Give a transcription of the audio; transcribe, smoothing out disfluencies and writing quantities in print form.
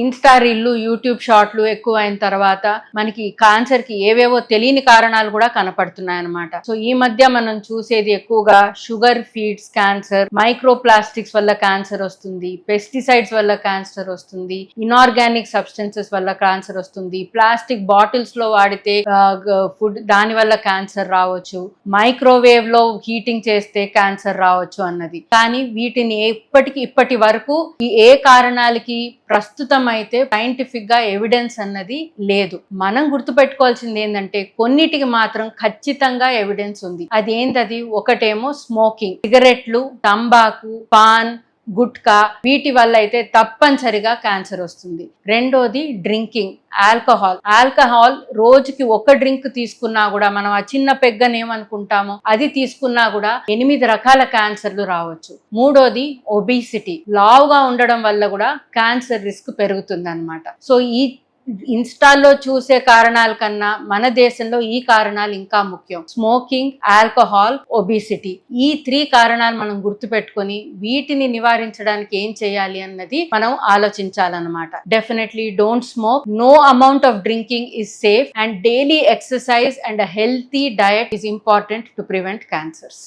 Insta రీల్లు, YouTube షార్ట్లు ఎక్కువ అయిన తర్వాత మనకి క్యాన్సర్ కి ఏవేవో తెలియని కారణాలు కూడా కనపడుతున్నాయి అన్నమాట. సో ఈ మధ్య మనం చూసేది ఎక్కువగా sugar feeds cancer, micro plastics వల్ల క్యాన్సర్ వస్తుంది, పెస్టిసైడ్స్ వల్ల క్యాన్సర్ వస్తుంది, ఇనార్గానిక్ సబ్స్టెన్సెస్ వల్ల క్యాన్సర్ వస్తుంది, ప్లాస్టిక్ బాటిల్స్ లో వాడితే ఫుడ్ దాని వల్ల క్యాన్సర్ రావచ్చు, మైక్రోవేవ్ లో హీటింగ్ చేస్తే క్యాన్సర్ రావచ్చు అన్నది. కానీ వీటిని ఇప్పటి వరకు ఈ ఏ కారణాలకి ప్రస్తుతం అయితే సైంటిఫిక్ గా ఎవిడెన్స్ అన్నది లేదు. మనం గుర్తుపెట్టుకోవాల్సింది ఏంటంటే కొన్నిటికి మాత్రం ఖచ్చితంగా ఎవిడెన్స్ ఉంది. అదేంటది? ఒకటేమో స్మోకింగ్, సిగరెట్లు, తంబాకు, పాన్, గుట్కా, వీటి వల్ల అయితే తప్పనిసరిగా క్యాన్సర్ వస్తుంది. రెండోది డ్రింకింగ్, ఆల్కహాల్ రోజుకి ఒక డ్రింక్ తీసుకున్నా కూడా మనం ఆ చిన్న పెగ్గని ఏమనుకుంటామో అది తీసుకున్నా కూడా 8 రకాల క్యాన్సర్లు రావచ్చు. మూడోది ఒబిసిటీ, లావుగా ఉండడం వల్ల కూడా క్యాన్సర్ రిస్క్ పెరుగుతుంది అన్నమాట. సో ఈ ఇన్స్టాల్లో చూసే కారణాల కన్నా మన దేశంలో ఈ కారణాలు ఇంకా ముఖ్యం. స్మోకింగ్, ఆల్కహాల్, ఒబిసిటీ, ఈ 3 కారణాలు మనం గుర్తుపెట్టుకొని వీటిని నివారించడానికి ఏం చేయాలి అన్నది మనం ఆలోచించాలన్నమాట. Definitely don't smoke, no amount of drinking is safe, and daily exercise and a healthy diet is important to prevent cancers.